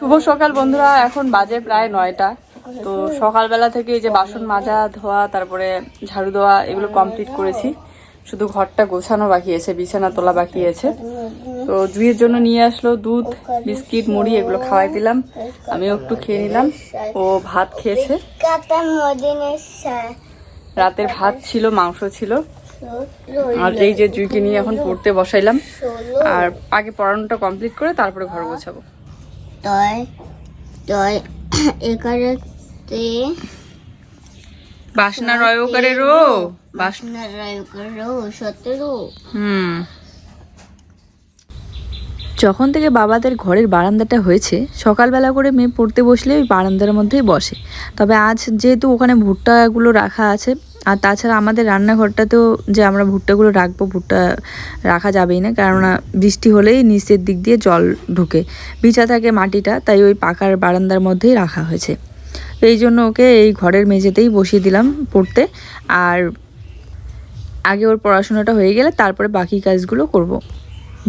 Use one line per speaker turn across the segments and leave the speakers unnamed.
শুভ সকাল বন্ধুরা, এখন বাজে প্রায় 9টা। তো সকালবেলা থেকে এই যে বাসন মাজা ধোয়া তারপরে ঝাড়ু দেওয়া এগুলো কমপ্লিট করেছি। শুধু ঘরটা গোছানো বাকি আছে, বিছানা তোলা বাকি আছে। তো জুইয়ের জন্য নিয়ে আসলো দুধ, বিস্কিট, মুড়ি, এগুলো খাওয়াই দিলাম। আমিও একটু খেয়ে নিলাম। ও ভাত খেয়েছে, রাতের ভাত ছিল, মাংস ছিল। আর এই যে জুইকে নিয়ে এখন পড়তে বসাইলাম। আর আগে পড়ানোটা কমপ্লিট করে তারপরে ঘর গোছাবো। বাসনা রয় করে রো, বাসনা রয় করে রো 17। যখন থেকে বাবাদের ঘরের বারান্দাটা হয়েছে, সকালবেলা করে মেয়ে পড়তে বসলে ওই বারান্দার মধ্যেই বসে। তবে আজ যেহেতু ওখানে ভুট্টাগুলো রাখা আছে, আর তাছাড়া আমাদের রান্নাঘরটাতেও যে আমরা ভুট্টাগুলো রাখবো, ভুট্টা রাখা যাবেই না, কেননা বৃষ্টি হলেই নিচের দিক দিয়ে জল ঢুকে, ভিজা থাকে মাটিটা, তাই ওই পাকার বারান্দার মধ্যেই রাখা হয়েছে। এই জন্য ওকে এই ঘরের মেঝেতেই বসিয়ে দিলাম পড়তে। আর আগে ওর পড়াশোনাটা হয়ে গেলে তারপরে বাকি কাজগুলো করব।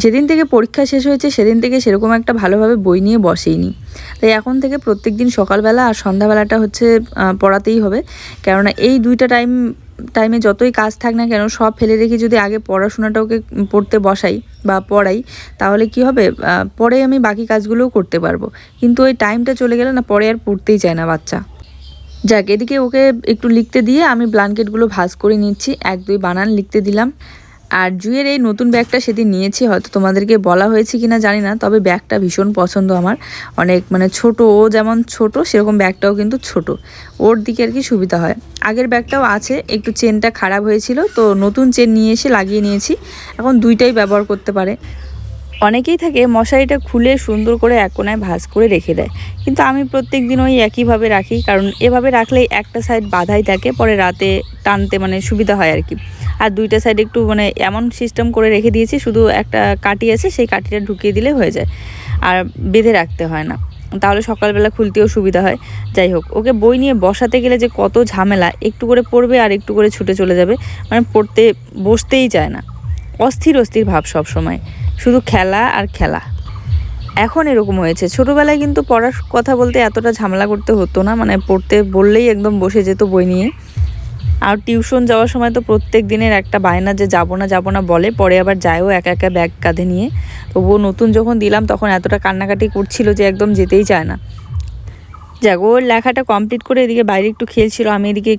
যেদিন থেকে পরীক্ষা শেষ হয়েছে সেদিন থেকে সেরকম একটা ভালোভাবে বই নিয়ে বসেইনি। তাই এখন থেকে প্রত্যেক দিন সকালবেলা আর সন্ধ্যাবেলাটা হচ্ছে পড়াতেই হবে। কেননা এই দুইটা টাইমে যতই কাজ থাক না কেন, সব ফেলে রেখে যদি আগে পড়াশোনাটা ওকে পড়তে বসাই বা পড়াই, তাহলে কি হবে, পরে আমি বাকি কাজগুলোও করতে পারবো। কিন্তু ওই টাইমটা চলে গেলে না, পরে আর পড়তেই চায় না বাচ্চা। যাক, এদিকে ওকে একটু লিখতে দিয়ে আমি ব্ল্যাঙ্কেটগুলো ভাঁজ করে নিচ্ছি, 1-2 বানান লিখতে দিলাম। আর জুয়ের এই নতুন ব্যাগটা সেদিন নিয়েছি, হয়তো তোমাদেরকে বলা হয়েছে কিনা জানি না, তবে ব্যাগটা ভীষণ পছন্দ আমার। অনেক ছোট, ও যেমন ছোট সেরকম ব্যাগটাও কিন্তু ছোট, ওর দিকে আর কি সুবিধা হয়। আগের ব্যাগটাও আছে, একটু চেনটা খারাপ হয়েছিল, তো নতুন চেন নিয়ে এসে লাগিয়ে নিয়েছি। এখন দুইটাই ব্যবহার করতে পারে। অনেকেই থাকে মশারিটা খুলে সুন্দর করে এক কোণায় ভাঁজ করে রেখে দেয়, কিন্তু আমি প্রত্যেক দিন ওই একইভাবে রাখি, কারণ এভাবে রাখলেই একটা সাইড বাঁধাই থাকে, পরে রাতে টানতে সুবিধা হয় আর কি। আর দুইটা সাইড একটু এমন সিস্টেম করে রেখে দিয়েছি, শুধু একটা কাঠি আছে, সেই কাঠিটা ঢুকিয়ে দিলে হয়ে যায়, আর বেঁধে রাখতে হয় না, তাহলে সকালবেলা খুলতেও সুবিধা হয়। যাই হোক, ওকে বই নিয়ে বসাতে গেলে যে কত ঝামেলা, একটু করে পড়বে আর একটু করে ছুটে চলে যাবে, পড়তে বসতেই চায় না, অস্থির ভাব সব সময়, শুধু খেলা আর খেলা। এখন এরকম হয়েছে, ছোটোবেলায় কিন্তু পড়ার কথা বলতে এতটা ঝামেলা করতে হতো না, পড়তে বললেই একদম বসে যেত বই নিয়ে। আর টিউশন যাওয়ার সময় তো প্রত্যেক দিনের একটা বায়না যে যাবো না বলে, পরে আবার যায়ও একা একা ব্যাগ কাঁধে নিয়ে। তবুও নতুন যখন দিলাম তখন এতটা কান্নাকাটি করছিল যে একদম যেতেই চায় না। যাক, ওর লেখাটা কমপ্লিট করে এদিকে বাইরে একটু খেলছিল, আমি এদিকে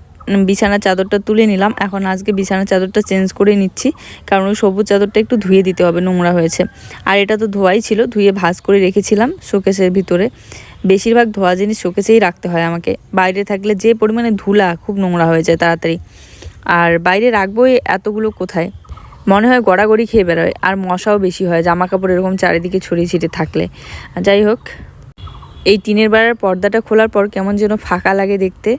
বিছানার চাদরটা তুলে নিলাম। এখন আজকে বিছানার চাদরটা চেঞ্জ করে নিচ্ছি, কারণ ওই সবুজ চাদরটা একটু ধুয়ে দিতে হবে, নোংরা হয়েছে। আর এটা তো ধোয়াই ছিল, ধুয়ে ভাঁজ করে রেখেছিলাম শোকেসের ভিতরে। বেশিরভাগ ধোয়া জিনিস শোকেসেই রাখতে হয় আমাকে, বাইরে থাকলে যে পরিমাণে ধুলা, খুব নোংরা হয়ে যায় তাড়াতাড়ি। আর বাইরে রাখবো এতগুলো কোথায়, মনে হয় গড়াগড়ি খেয়ে বেরোয়, আর মশাও বেশি হয় জামা কাপড় এরকম চারিদিকে ছড়িয়ে ছিটিয়ে থাকলে। যাই হোক, এই টিনের বেড়ার পর্দাটা খোলার পর কেমন যেন ফাঁকা লাগে দেখতে।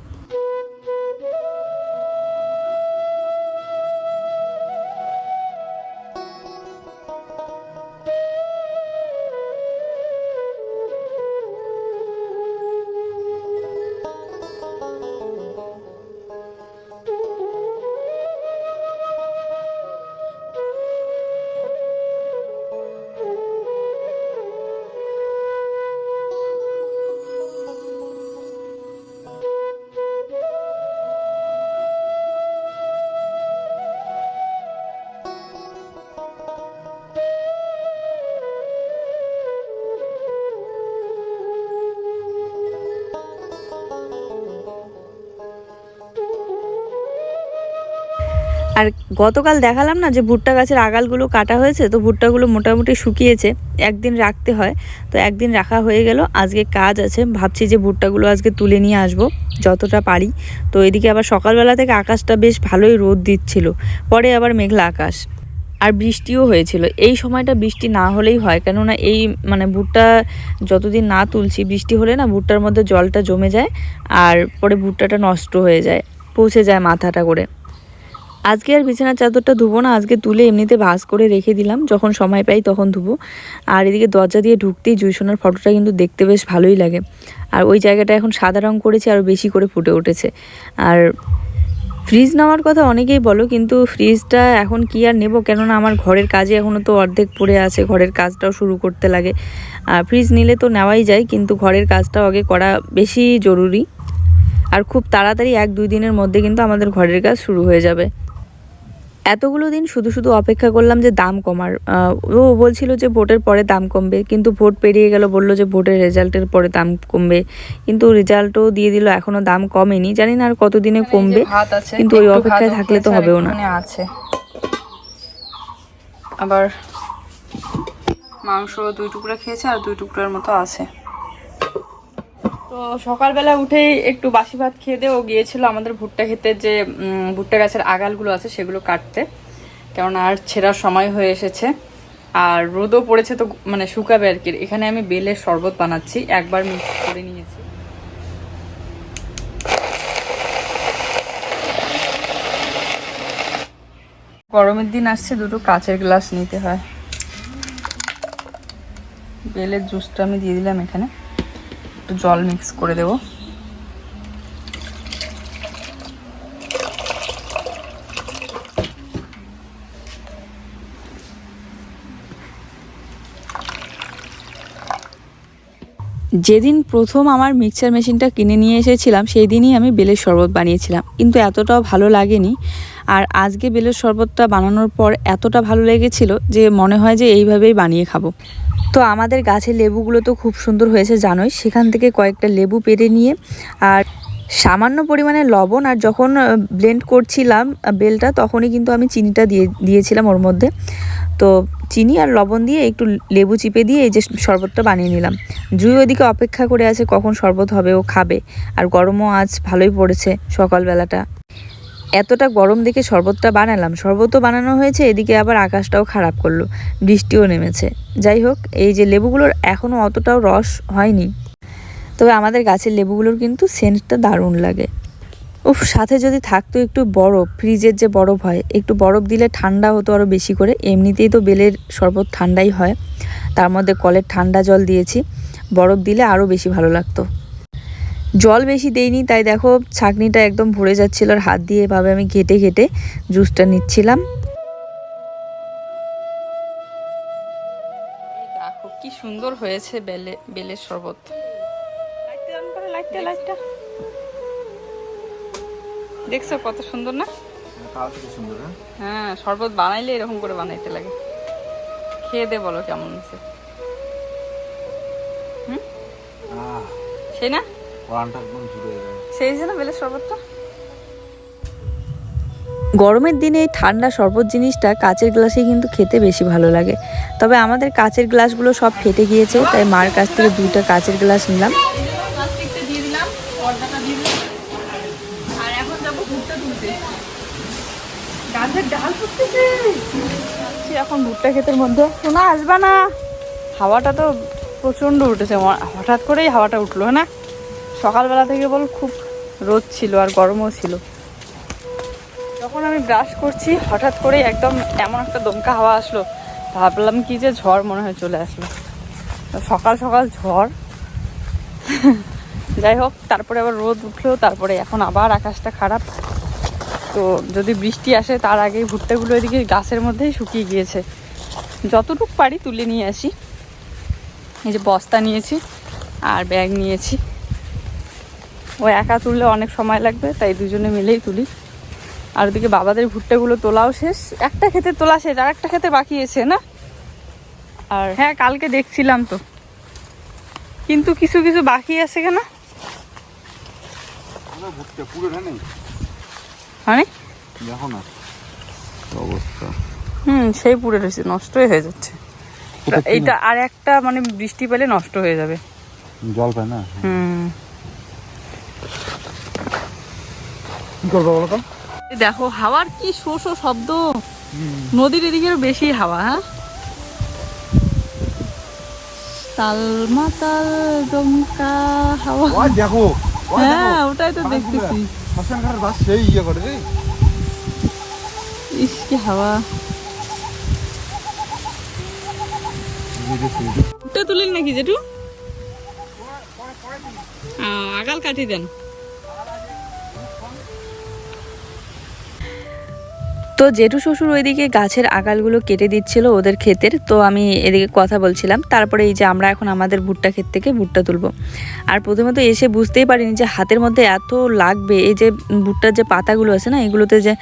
আর গতকাল দেখালাম না যে ভুট্টা গাছের আগালগুলো কাটা হয়েছে, তো ভুট্টাগুলো মোটামুটি শুকিয়েছে, একদিন রাখতে হয়, তো একদিন রাখা হয়ে গেল। আজকে কাজ আছে, ভাবছি যে ভুট্টাগুলো আজকে তুলে নিয়ে আসবো যতটা পারি। তো এদিকে আবার সকালবেলা থেকে আকাশটা বেশ ভালোই রোদ দিচ্ছিল, পরে আবার মেঘলা আকাশ, আর বৃষ্টিও হয়েছিল। এই সময়টা বৃষ্টি না হলেই হয়, কেননা এই ভুট্টা যতদিন না তুলছি, বৃষ্টি হলে না ভুট্টার মধ্যে জলটা জমে যায়, আর পরে ভুট্টাটা নষ্ট হয়ে যায়, পচে যায় মাথাটা করে। আজকে আর বিছানার চাদরটা ধুবো না, আজকে তুলে এমনিতে ভাঁজ করে রেখে দিলাম, যখন সময় পাই তখন ধুবো। আর এদিকে দরজা দিয়ে ঢুকতেই জুইসোনার ফটোটা কিন্তু দেখতে বেশ ভালোই লাগে। আর ওই জায়গাটা এখন সাদা রং করেছে, আরও বেশি করে ফুটে উঠেছে। আর ফ্রিজ নেওয়ার কথা অনেকেই বলো, কিন্তু ফ্রিজটা এখন কি আর নেব, কেননা আমার ঘরের কাজে এখনও তো অর্ধেক পড়ে আছে, ঘরের কাজটাও শুরু করতে লাগে। ফ্রিজ নিলে তো নেওয়াই যায়, কিন্তু ঘরের কাজটাও আগে করা বেশি জরুরি। আর খুব তাড়াতাড়ি 1-2 দিনের মধ্যে কিন্তু আমাদের ঘরের কাজ শুরু হয়ে যাবে। এতগুলো দিন শুধু শুধু অপেক্ষা করলাম যে দাম কমার। ও বলছিল যে ভোটের পরে দাম কমবে, কিন্তু ভোট পেরিয়ে গেল, বললো যে ভোটের রেজাল্টের পরে দাম কমবে, কিন্তু রেজাল্টও দিয়ে দিল, এখনো দাম কমেনি। জানি না আর কতদিনে কমবে, কিন্তু ওই অপেক্ষায় থাকলে তো হবেও না। আছে আবার মাংস 2 টুকরা খেয়েছে আর 2 টুকরার মতো আছে। তো সকালবেলা উঠেই একটু বাসি ভাত খেয়ে দিয়ে ও গিয়েছিল আমাদের ভুট্টা খেতে, যে ভুট্টা গাছের আগালগুলো আছে সেগুলো কাটতে, কারণ আর ছেঁড়ার সময় হয়ে এসেছে। আর রোদও পড়েছে, তো মানে শুকাবে আর কি। এখানে আমি বেলের শরবত বানাচ্ছি, একবার মিক্স করে নিয়েছি। গরমের দিন আসছে, 2টো কাচের গ্লাস নিতে হয়। বেলের জুসটা আমি দিয়ে দিলাম এখানে, একটু জল মিক্স করে দেবো। যেদিন প্রথম আমার মিক্সচার মেশিনটা কিনে নিয়ে এসেছিলাম সেই দিনই আমি বেলের শরবত বানিয়েছিলাম, কিন্তু এতটাও ভালো লাগেনি। আর আজকে বেলের শরবতটা বানানোর পর এতটা ভালো লেগেছিল যে মনে হয় যে এইভাবেই বানিয়ে খাবো। তো আমাদের গাছের লেবুগুলো তো খুব সুন্দর হয়েছে জানোই, সেখান থেকে কয়েকটা লেবু পেড়ে নিয়ে আর সামান্য পরিমাণে লবণ, আর যখন ব্লেন্ড করছিলাম বেলটা তখনই কিন্তু আমি চিনিটা দিয়েছিলাম ওর মধ্যে। তো চিনি আর লবণ দিয়ে একটু লেবু চিপে দিয়ে এই যে শরবতটা বানিয়ে নিলাম। জুই ওদিকে অপেক্ষা করে আছে কখন শরবত হবে, ও খাবে। আর গরমও আজ ভালোই পড়েছে সকালবেলাটা। এতটা গরম দেখে শরবতটা বানালাম, শরবতও বানানো হয়েছে, এদিকে আবার আকাশটাও খারাপ করলো, বৃষ্টিও নেমেছে। যাই হোক, এই যে লেবুগুলোর এখনও অতটাও রস হয়নি, তবে আমাদের গাছের লেবুগুলোর কিন্তু সেন্টটা দারুণ লাগে। উফ, সাথে যদি থাকতো একটু বরফ, ফ্রিজের যে বরফ হয়, একটু বরফ দিলে ঠান্ডা হতো আরও বেশি করে। এমনিতেই তো বেলের শরবত ঠান্ডাই হয়, তার মধ্যে কলের ঠান্ডা জল দিয়েছি, বরফ দিলে আরও বেশি ভালো লাগতো। জল বেশি দেইনি, তাই দেখো ছাঁকনিটা একদম ভরে যাচ্ছিল, আর হাত দিয়ে এভাবে আমি ঘেটে ঘেটে জুসটা নিচ্ছিলাম। দেখো কি সুন্দর হয়েছে বেলের শরবত। লাইটটা দেখছো কত সুন্দর না? হ্যাঁ, শরবত বানাইলে এরকম করে বানাইতে লাগে। খেয়ে দে, বলো কেমন হয়েছে। সেই না, সেই যে না বেলের শরবতটা। গরমের দিনে ঠান্ডা শরবত জিনিসটা কাচের গ্লাসে কিন্তু খেতে বেশি ভালো লাগে। তবে আমাদের কাচের গ্লাসগুলো সব ফেটে গিয়েছে, তাই মার কাছ থেকে 2টা কাচের গ্লাস নিলাম। এখন ভুট্টা ক্ষেতের মধ্যে শোনা আসবা না, হাওয়াটা তো প্রচন্ড উঠেছে, হঠাৎ করেই হাওয়াটা উঠলো না। সকালবেলা থেকে বল খুব রোদ ছিল আর গরমও ছিল। যখন আমি ব্রাশ করছি হঠাৎ করে একদম এমন একটা দমকা হাওয়া আসলো, ভাবলাম কি যে ঝড় মনে হয় চলে আসলো। সকাল সকাল ঝড়। যাই হোক, তারপরে আবার রোদ উঠলো, তারপরে এখন আবার আকাশটা খারাপ। তো যদি বৃষ্টি আসে তার আগেই ভুট্টাগুলো এদিকে গাছের মধ্যেই শুকিয়ে গিয়েছে। যতটুকু পারি তুলে নিয়ে আসি। এই যে বস্তা নিয়েছি আর ব্যাগ নিয়েছি। ও একা তুললে অনেক সময় লাগবে, তাই দুজনে মিলেই তুলি। আর ওদিকে বাবাদের ভুট্টাগুলো তোলাও শেষ, একটা ক্ষেতে তোলা শেষ, আর একটা ক্ষেতে বাকি আছে না। আর হ্যাঁ, কালকে দেখছিলাম তো, কিন্তু কিছু কিছু বাকি আছে কেন মানে দেখো না অবস্থা। সেই পুড়ে রয়েছে, নষ্টই হয়ে যাচ্ছে। এইটা আর একটা মানে বৃষ্টি পেলে নষ্ট হয়ে যাবে, জল পায় না। কি করবো বলো তো? দেখো হাওয়ার কি শো শো শব্দ, নদীর এদিকে বেশি হাওয়া। হ্যাঁ, তাল মাতাল দমকা হাওয়া দেখো। হ্যাঁ, ওটাই তো দেখতেছি। ইস কি হাওয়া। ভুট্টা তুলেন নাকি জেঠু? আগাল কাটি দেন। তো জেঠু শ্বশুর ওইদিকে গাছের আগালগুলো কেটে দিচ্ছিল ওদের ক্ষেতের, তো আমি এদিকে কথা বলছিলাম। তারপরে এই যে আমরা এখন আমাদের ভুট্টা ক্ষেত থেকে ভুট্টা তুলবো। আর প্রথমে তো এসে বুঝতেই পারিনি যে হাতের মধ্যে এত লাগবে। এই যে ভুট্টার যে পাতাগুলো আছে না, এগুলোতে যে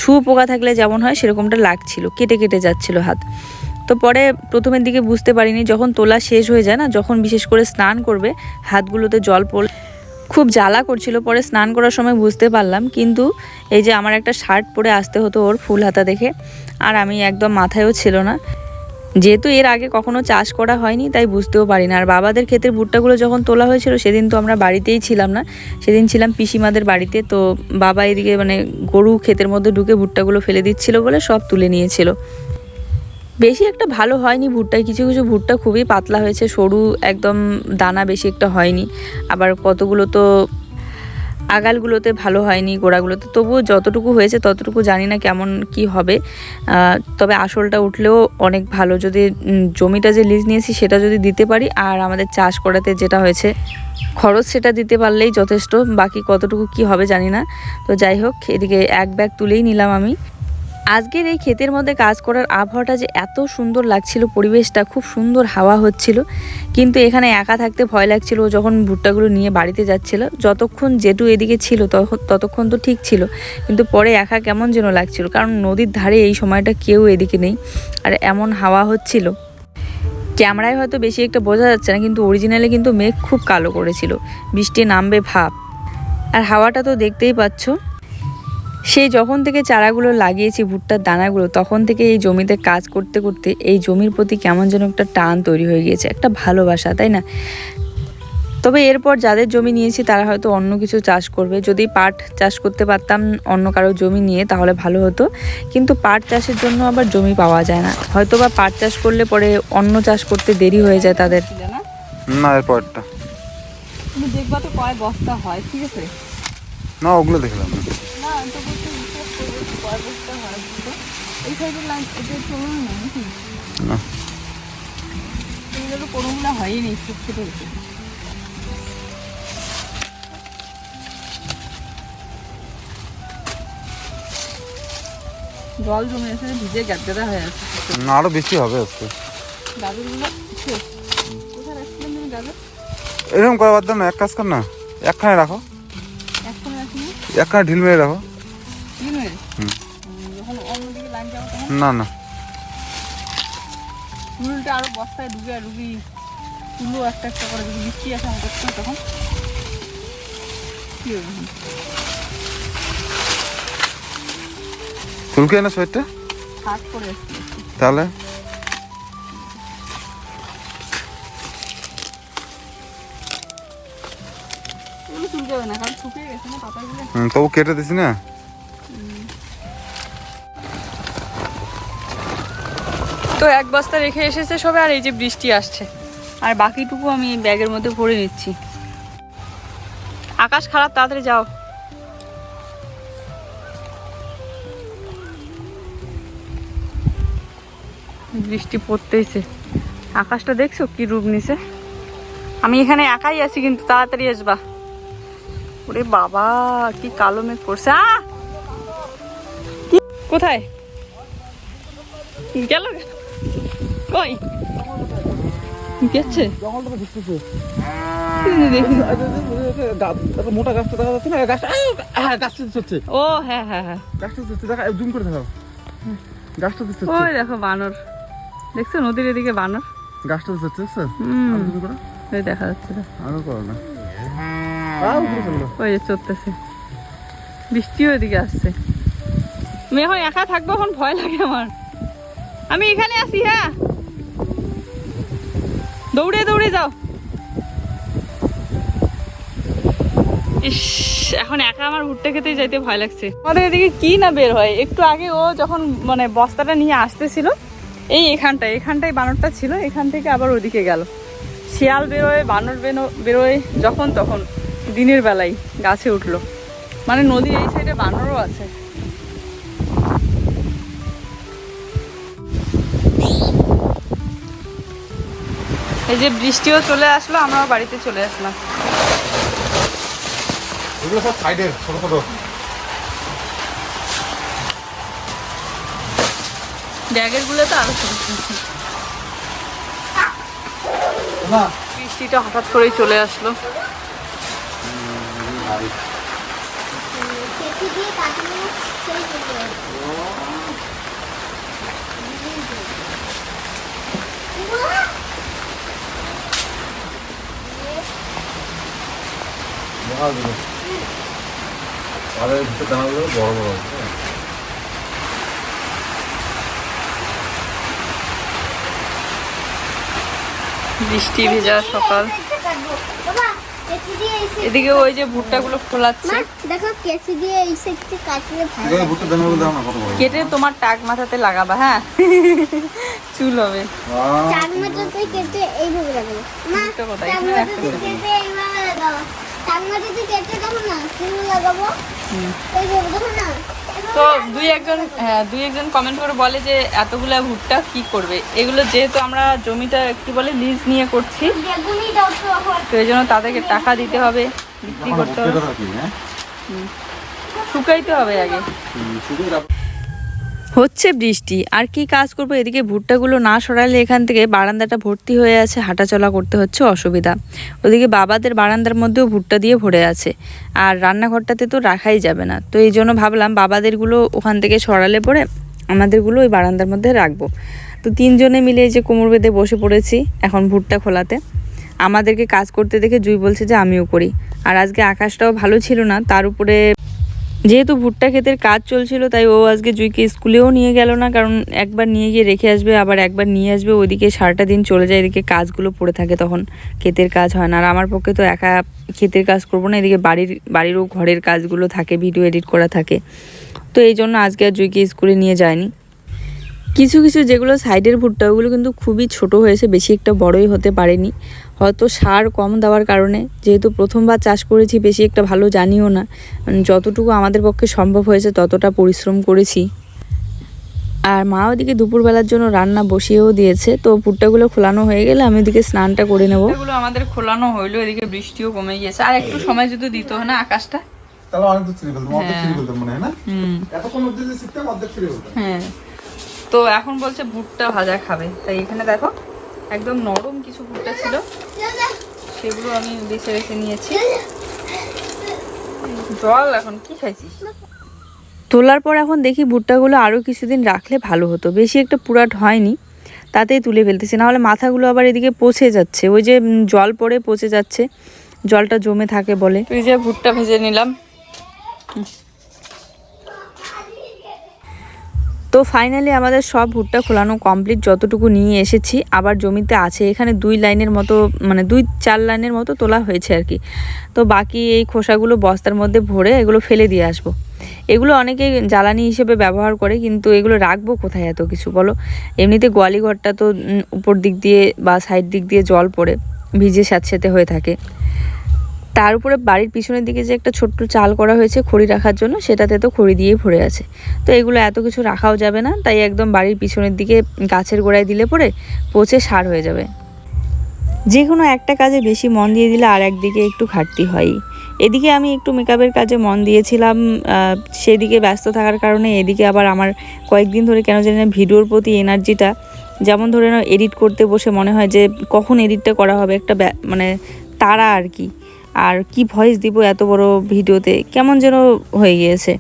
শুয়োপোকা থাকলে যেমন হয় সেরকমটা লাগছিল, কেটে কেটে যাচ্ছিল হাত। তো পরে প্রথমের দিকে বুঝতে পারিনি, যখন তোলা শেষ হয়ে যায় না, যখন বিশেষ করে স্নান করবে হাতগুলোতে জল পড়লে খুব জ্বালা করছিল। পরে স্নান করার সময় বুঝতে পারলাম, কিন্তু এই যে আমার একটা শার্ট পরে আসতে হতো ওর ফুল হাতা দেখে, আর আমি একদম মাথায়ও ছিল না, যেহেতু এর আগে কখনো চাষ করা হয়নি তাই বুঝতেও পারি না। আর বাবাদের ক্ষেতের ভুট্টাগুলো যখন তোলা হয়েছিল সেদিন তো আমরা বাড়িতেই ছিলাম না, সেদিন ছিলাম পিসিমাদের বাড়িতে। তো বাবা এদিকে মানে গরু ক্ষেতের মধ্যে ঢুকে ভুট্টাগুলো ফেলে দিচ্ছিল বলে সব তুলে নিয়েছিল। বেশি একটা ভালো হয়নি ভুট্টায়, কিছু কিছু ভুট্টা খুবই পাতলা হয়েছে, সরু একদম, দানা বেশি একটা হয়নি। আবার কতগুলো তো আগালগুলোতে ভালো হয়নি, গোড়াগুলোতে। তবুও যতটুকু হয়েছে ততটুকু জানি না কেমন কি হবে। তবে আসলটা উঠলেও অনেক ভালো, যদি জমিটা যে লিজ নিয়েছি সেটা যদি দিতে পারি, আর আমাদের চাষ করাতে যেটা হয়েছে খরচ সেটা দিতে পারলেই যথেষ্ট। বাকি কতটুকু কি হবে জানি না। তো যাই হোক, এদিকে এক ব্যাগ তুলেই নিলাম আমি। আজকের এই ক্ষেতের মধ্যে কাজ করার আবহাওয়াটা যে এত সুন্দর লাগছিল, পরিবেশটা খুব সুন্দর, হাওয়া হচ্ছিল। কিন্তু এখানে একা থাকতে ভয় লাগছিল। যখন ভুট্টাগুলো নিয়ে বাড়িতে যাচ্ছিল, যতক্ষণ জেঠু এদিকে ছিল ততক্ষণ তো ঠিক ছিল, কিন্তু পরে একা কেমন যেন লাগছিল, কারণ নদীর ধারে এই সময়টা কেউ এদিকে নেই, আর এমন হাওয়া হচ্ছিল। ক্যামেরায় হয়তো বেশি একটা বোঝা যাচ্ছে না, কিন্তু অরিজিনালি কিন্তু মেঘ খুব কালো করেছিল, বৃষ্টি নামবে ভাব। আর হাওয়াটা তো দেখতেই পাচ্ছ। সেই যখন থেকে চারাগুলো লাগিয়েছি ভুট্টার দানাগুলো, তখন থেকে এই জমিতে কাজ করতে করতে এই জমির প্রতি কেমন যেন একটা টান তৈরি হয়ে গিয়েছে, একটা ভালোবাসা, তাই না? তবে এরপর যাদের জমি নিয়েছি তারা হয়তো অন্য কিছু চাষ করবে। যদি পাট চাষ করতে পারতাম অন্য কারো জমি নিয়ে তাহলে ভালো হতো, কিন্তু পাট চাষের জন্য আবার জমি পাওয়া যায় না। হয়তো বা পাট চাষ করলে পরে অন্য চাষ করতে দেরি হয়ে যায় তাদের।
না এরপরটা
তুমি দেখবা তো কয় বস্তা হয়, ঠিক আছে?
না ওগুলো দেখলাম না।
না তো বলতে বিশ্বাস করবে কয় বস্তা হয়, বুঝতো এই সাইডের লাইন এটা চলুন না নাকি?
না
এগুলো কোনোগুলো হয়নি, ছোট ছোট হয়েছে। জল জমে এসে ভিজে গাদগাদা হয়ে আছে।
না আরো বেশি হবে আজকে।
গাজরগুলো শেষ। কোথায় রাখছিলাম তুমি গাজর?
এরকম করা বাদ দাও না, এক কাজ কর না, একখানে রাখো,
এখন রাখি না,
একখানে ঢিল মেরে রাখো।
কি নয় যখন অন্যদিকে লাইন যাবো তখন
না না
উল্টে আরো বস্তায় ডুবে ডুবি তুলো একটা একটা করে, যদি বৃষ্টি আসে আমাদের তখন কি হবে?
চুলকে না সোয়েটটা
হাত করে আসছে
তাহলে
এগুলো চুল যাবে না, কারণ শুকিয়ে গেছে না পাতাগুলো।
তবু কেটে দিছি না।
তো এক বস্তা রেখে এসেছে সবে, আর এই যে বৃষ্টি আসছে, আর বাকিটুকু আমি ব্যাগের মধ্যে ভরে নিচ্ছি। আকাশ খারাপ, তাড়াতাড়ি যাও। বৃষ্টি পড়তেইছে, আকাশটা দেখছো কি রূপ নিছে। আমি এখানে একাই আছি, কিন্তু তাড়াতাড়ি আসবা। ওরে বাবা কি কালো মেঘ করছে। কোথায় গেল? কই গেছে?
মোটা গাছটা দেখা যাচ্ছে না, গাছটা হচ্ছে।
ও হ্যাঁ হ্যাঁ হ্যাঁ,
গাছটা হচ্ছে, দেখা জুম করে দেখাও, গাছটা দিচ্ছে।
ওই দেখো বানর, দেখছো নদীর এদিকে বানর,
গাছটা দিচ্ছে দেখছো? জুম করে
ওই দেখা যাচ্ছে,
আরো করো না,
ওই যে চলতেছে। বৃষ্টিও এদিকে আসছে। আমি এখন একা থাকবো, এখন ভয় লাগে আমার। আমি এখানে আছি, হ্যাঁ দৌড়ে দৌড়ে যাও। ইস, এখন একা আমার ভুট্টা খেতেই যাইতে ভয় লাগছে। আমাদের এদিকে কি না বের হয়। একটু আগে ও যখন মানে বস্তাটা নিয়ে আসতেছিল, এই এখানটায় বানরটা ছিল, এখান থেকে আবার ওদিকে গেল। শিয়াল বেরোয়, বানর বেরোয় যখন তখন, দিনের বেলায় গাছে উঠলো। মানে নদীর এই সাইডে বানরও আছে। এই যে বৃষ্টিও চলে আসলো, আমরাও বাড়িতে চলে আসলাম।
এগুলো সব সাইডের ছোট ছোট।
ব্যাগের গুলো তো আরো ছোট ছোট। বৃষ্টিটা হঠাৎ করেই চলে আসলো। বৃষ্টি ভেজা সকাল। এদিকে ওই যে ভুট্টাগুলো খোলাচ্ছে,
দেখো কেচি দিয়ে এই সাইডে কাটলে ভালো।
ভুট্টা দানা দাও না কত বড়।
কেটে তোমার টাক মাথাতে লাগাবা, হ্যাঁ চুল হবে।
চার মাথাতে কেটে এইভাবে লাগাবো। মা
ভুট্টা কোথায়?
চার
এখানে
মাথাতে
রাখতে হবে।
কেটে এইভাবে লাগাবো। চার মাথাতে কেটে দেবো না, কিভাবে লাগাবো? এইভাবে দেবো না।
তো দুই একজন কমেন্ট করে বলে যে এতগুলা ভুট্টা কি করবে। এগুলো যেহেতু আমরা জমিটা কি বলে লিজ নিয়ে করছি,
বেগুনি দাও তো আবার।
তো এই জন্য তাদেরকে টাকা দিতে হবে, বিক্রি করতে হবে, শুকাইতে হবে আগে। হচ্ছে বৃষ্টি আর কি কাজ করবো, এদিকে ভুট্টাগুলো না সরালে এখান থেকে বারান্দাটা ভর্তি হয়ে আছে, হাঁটাচলা করতে হচ্ছে অসুবিধা। ওদিকে বাবাদের বারান্দার মধ্যেও ভুট্টা দিয়ে ভরে আছে, আর রান্নাঘরটাতে তো রাখাই যাবে না। তো এই জন্য ভাবলাম বাবাদেরগুলো ওখান থেকে সরালে পরে আমাদেরগুলো ওই বারান্দার মধ্যে রাখবো। তো তিনজনে মিলে এই যে কোমর বেঁধে বসে পড়েছি এখন ভুট্টা খোলাতে। আমাদেরকে কাজ করতে দেখে জুই বলছে যে আমিও করি। আর আজকে আকাশটাও ভালো ছিল না, তার উপরে যেহেতু ভুট্টা ক্ষেতের কাজ চলছিল তাই ও আজকে জুইকে স্কুলেও নিয়ে গেল না, কারণ একবার নিয়ে গিয়ে রেখে আসবে আবার একবার নিয়ে আসবে, ওইদিকে সারাটা দিন চলে যায়, এদিকে কাজগুলো পড়ে থাকে, তখন ক্ষেতের কাজ হয় না। আর আমার পক্ষে তো একা ক্ষেতের কাজ করবো না, এদিকে বাড়িরও ঘরের কাজগুলো থাকে, ভিডিও এডিট করা থাকে। তো এই জন্য আজকে আর জুইকে স্কুলে নিয়ে যায়নি। কিছু কিছু যেগুলো সাইডের ভুট্টা ওগুলো কিন্তু খুবই ছোট হয়েছে, বেশি একটা বড়ই হতে পারেনি, হয়তো সার কম দেওয়ার কারণে। যেহেতু প্রথমবার চাষ করেছি, বেশি একটা ভালো জানিও না, যতটুকু আমাদের পক্ষে সম্ভব হয়েছে ততটা পরিশ্রম করেছি। আর মা ওদিকে দুপুরবেলার জন্য রান্না বসিয়েও দিয়েছে। তো ভুট্টাগুলো খোলানো হয়ে গেলে আমি ওদিকে স্নানটা করে নেবো। এগুলো আমাদের খোলানো হইলো, এদিকে বৃষ্টিও কমে গিয়েছে, আর একটু সময় যদি দিত না আকাশটা,
তাহলে অনেক দূর ছিঁড়ে ফেলতাম, অর্ধেক ছিঁড়ে ফেলতাম মনে হয় না? এতক্ষণ অবধি যে ছিঁড়তাম অর্ধেক ছিঁড়ে ফেলতাম।
হ্যাঁ। তো এখন বলছে ভুট্টা ভাজা খাবে, তাই এখানে দেখো একদম নরম কিছু ভুট্টা ছিল, সেগুলো আমি বেছে বেছে নিয়েছি। জল এখন কি খাইছিস? তোলার পর এখন দেখি ভুট্টাগুলো আরও কিছুদিন রাখলে ভালো হতো, বেশি একটা পুরাট হয়নি, তাতেই তুলে ফেলতেছি, নাহলে মাথাগুলো আবার এদিকে পচে যাচ্ছে, ওই যে জল পড়ে পচে যাচ্ছে, জলটা জমে থাকে বলে। তুই যে ভুট্টা ভেজে নিলাম। তো ফাইনালি আমাদের সব ভুট্টা খোলানো কমপ্লিট, যতটুকু নিয়ে এসেছি আবার জমিতে আছে, এখানে 2 লাইনের মতো মানে 2-4 লাইনের মতো তোলা হয়েছে আর কি। তো বাকি এই খোসাগুলো বস্তার মধ্যে ভরে এগুলো ফেলে দিয়ে আসবো। এগুলো অনেকে জ্বালানি হিসেবে ব্যবহার করে, কিন্তু এগুলো রাখবো কোথায় এত কিছু বলো? এমনিতে গোয়ালি ঘরটা তো উপর দিক দিয়ে বা সাইড দিক দিয়ে জল পড়ে ভিজে স্যাঁতসেঁতে হয়ে থাকে, তার উপরে বাড়ির পিছনের দিকে যে একটা ছোট্ট চাল করা হয়েছে খড়ি রাখার জন্য, সেটাতে তো খড়ি দিয়েই ভরে আছে। তো এগুলো এত কিছু রাখাও যাবে না, তাই একদম বাড়ির পিছনের দিকে গাছের গোড়ায় দিলে পরে পচে সার হয়ে যাবে। যে কোনো একটা কাজে বেশি মন দিয়ে দিলে আর একদিকে একটু ঘাটতি হয়ই। এদিকে আমি একটু মেকআপের কাজে মন দিয়েছিলাম, সেদিকে ব্যস্ত থাকার কারণে এদিকে আবার আমার কয়েকদিন ধরে কেন জানি না ভিডিওর প্রতি এনার্জিটা, যেমন ধরে নাও এডিট করতে বসে মনে হয় যে কখন এডিটটা করা হবে, একটা মানে তাড়া আর কি। আর কি ভয়েস দিব এত বড় ভিডিওতে, কেমন যেন হয়ে গিয়েছে,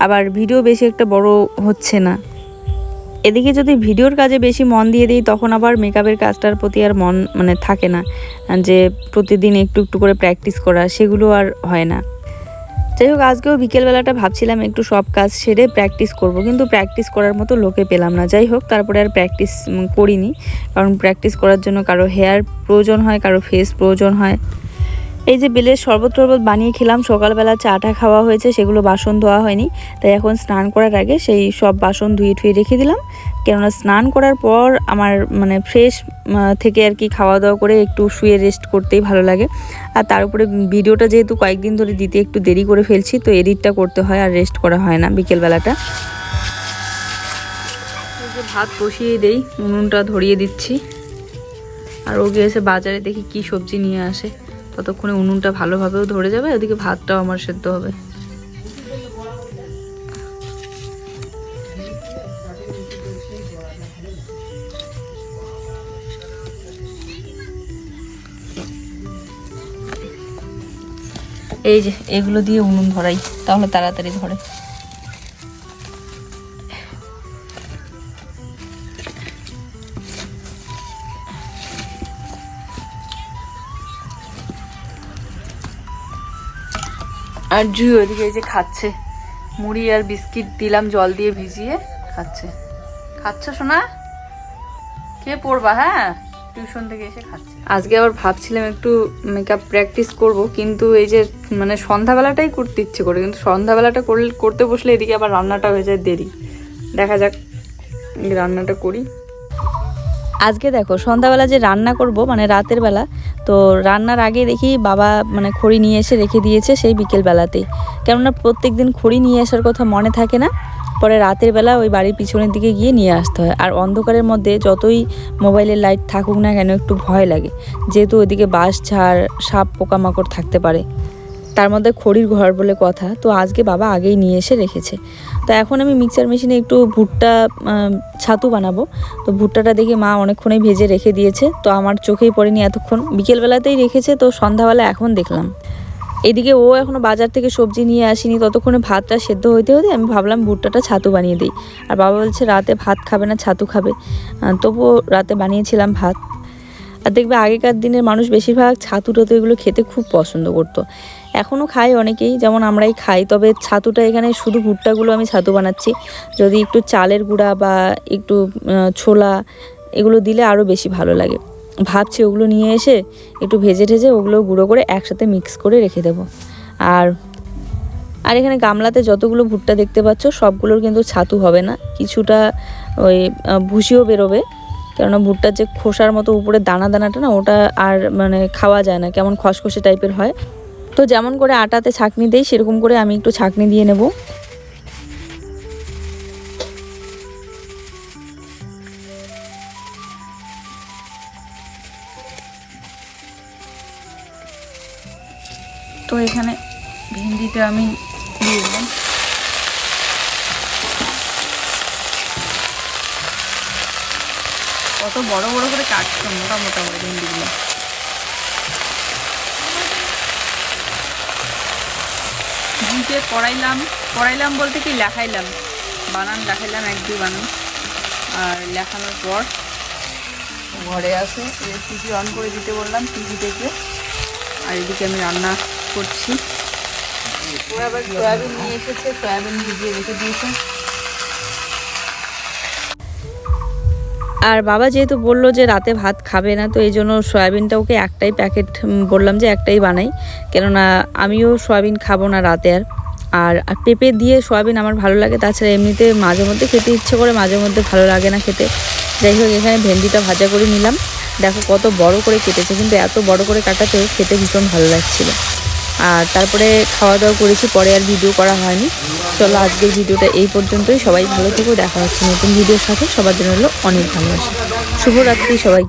আবার ভিডিও বেশি একটা বড় হচ্ছে না। এদিকে যদি ভিডিওর কাজে বেশি মন দিয়ে দিই তখন আবার মেকআপের কাজটার প্রতি আর মন মানে থাকে না, যে প্রতিদিন একটু একটু করে প্র্যাকটিস করা, সেগুলো আর হয় না। যাই হোক, আজকেও বিকেলবেলাটা ভাবছিলাম একটু সব কাজ সেরে প্র্যাকটিস করব, কিন্তু প্র্যাকটিস করার মতো লোকে পেলাম না। যাই হোক, তারপরে আর প্র্যাকটিস করিনি, কারণ প্র্যাকটিস করার জন্য কারো হেয়ার প্রয়োজন হয়, কারো ফেস প্রয়োজন হয়। এই যে বেলের শরবত টরবত বানিয়ে খেলাম, সকালবেলা চাটা খাওয়া হয়েছে, সেগুলো বাসন ধোয়া হয়নি, তাই এখন স্নান করার আগে সেই সব বাসন ধুয়ে ঠুয়ে রেখে দিলাম, কেননা স্নান করার পর আমার মানে ফ্রেশ থেকে আর কি খাওয়া দাওয়া করে একটু শুয়ে রেস্ট করতেই ভালো লাগে। আর তার উপরে ভিডিওটা যেহেতু কয়েকদিন ধরে দিতে একটু দেরি করে ফেলছি, তো এডিটটা করতে হয় আর রেস্ট করা হয় না বিকেলবেলাটা। ভাত বসিয়ে দেই, উনুনটা ধরিয়ে দিচ্ছি, আর ও গিয়েছে বাজারে, দেখি কি সবজি নিয়ে আসে, ততক্ষণে উনুনটা ভালোভাবেও ধরে যাবে, ওদিকে ভাতটাও আমার সেদ্ধ হবে। এই যে এগুলো দিয়ে উনুন ধরাই, তাহলে তাড়াতাড়ি ধরে। আর জুই ওইদিকে এই যে খাচ্ছে, মুড়ি আর বিস্কিট দিলাম জল দিয়ে ভিজিয়ে, খাচ্ছে। খাচ্ছ শোনা? কে পড়বা? হ্যাঁ, টিউশন থেকে এসে খাচ্ছে। আজকে আবার ভাবছিলাম একটু মেকআপ প্র্যাকটিস করব, কিন্তু এই যে মানে সন্ধ্যাবেলাটাই করতে ইচ্ছে করে, কিন্তু সন্ধ্যাবেলাটা করতে বসলে এদিকে আবার রান্নাটা হয়ে যায় দেরি। দেখা যাক রান্নাটা করি। আজকে দেখো সন্ধ্যাবেলা যে রান্না করব মানে রাতের বেলা, তো রান্নার আগে দেখি বাবা মানে খড়ি নিয়ে এসে রেখে দিয়েছে সেই বিকেলবেলাতেই। কেননা প্রত্যেক দিন খড়ি নিয়ে আসার কথা মনে থাকে না, পরে রাতের বেলা ওই বাড়ির পিছনের দিকে গিয়ে নিয়ে আসতে হয়। আর অন্ধকারের মধ্যে যতই মোবাইলের লাইট থাকুক না কেন একটু ভয় লাগে, যেহেতু ওইদিকে বাঁশ ঝাড় সাপ পোকামাকড় থাকতে পারে, তার মধ্যে খড়ির ঘর বলে কথা। তো আজকে বাবা আগেই নিয়ে এসে রেখেছে। তো এখন আমি মিক্সচার মেশিনে একটু ভুট্টা ছাতু বানাবো। তো ভুট্টাটা দেখে মা অনেকক্ষণই ভেজে রেখে দিয়েছে, তো আমার চোখেই পড়েনি এতক্ষণ, বিকেলবেলাতেই রেখেছে, তো সন্ধ্যাবেলা এখন দেখলাম। এদিকে ও এখনও বাজার থেকে সবজি নিয়ে আসেনি, ততক্ষণে ভাতটা সেদ্ধ হইতে হতে আমি ভাবলাম ভুট্টাটা ছাতু বানিয়ে দিই। আর বাবা বলছে রাতে ভাত খাবে না, ছাতু খাবে, তবুও রাতে বানিয়েছিলাম ভাত। আর দেখবে আগেকার দিনের মানুষ বেশিরভাগ ছাতু টাতু এগুলো খেতে খুব পছন্দ করতো, এখনও খায় অনেকেই, যেমন আমরাই খাই। তবে ছাতুটা এখানে শুধু ভুট্টাগুলো আমি ছাতু বানাচ্ছি, যদি একটু চালের গুঁড়া বা একটু ছোলা এগুলো দিলে আরও বেশি ভালো লাগে। ভাবছি ওগুলো নিয়ে এসে একটু ভেজে ঠেজে ওগুলো গুঁড়ো করে একসাথে মিক্স করে রেখে দেবো। আর এখানে গামলাতে যতগুলো ভুট্টা দেখতে পাচ্ছ সবগুলোর কিন্তু ছাতু হবে না, কিছুটা ওই ভুসিও বেরোবে, কেননা ভুট্টার যে খোসার মতো উপরে দানা দানাটা না, ওটা আর মানে খাওয়া যায় না, কেমন খসখসে টাইপের হয়। তো যেমন করে আটাতে ছাঁকনি দেই সেরকম করে আমি একটু ছাঁকনি দিয়ে নেব। তো এখানে ভেন্ডিটা আমি দিয়ে দিলাম। কত বড় বড় করে কাটছো, মোটা মোটা করে ভেন্ডিগুলো। ঘিতে কড়াইলাম বলতে কি লেখাইলাম, বানান লেখাইলাম, এক দুই বানান। আর লেখানোর পর ঘরে আসে টিভি অন করে দিতে বললাম, টিভি থেকে। আর এদিকে আমি রান্না করছি। ওরা আবার সয়াবিন নিয়ে এসেছে, সয়াবিন ভিজিয়ে রেখে দিয়েছে। আর বাবা যেহেতু বললো যে রাতে ভাত খাবে না, তো এই জন্য সয়াবিনটা ওকে একটাই প্যাকেট বললাম যে একটাই বানাই, কেননা আমিও সয়াবিন খাবো না রাতে। আর পেঁপে দিয়ে সয়াবিন আমার ভালো লাগে, তাছাড়া এমনিতে মাঝে মধ্যে খেতে ইচ্ছে করে, মাঝে মধ্যে ভালো লাগে না খেতে। যাই হোক, এখানে ভেন্ডিটা ভাজা করে নিলাম। দেখো কত বড় করে কেটেছে, কিন্তু এত বড় করে কাটাতে খেতে ভীষণ ভালো লাগছিল। আর তারপরে খাওয়া দাওয়া করেছি, পরে আর ভিডিও করা হয়নি। চলো আজকের ভিডিওটা এই পর্যন্তই। সবাই ভালো থেকো, দেখা হচ্ছে নতুন ভিডিওর সাথে। সবার জন্য হলো অনেক ভালোবাসা। শুভরাত্রি সবাই।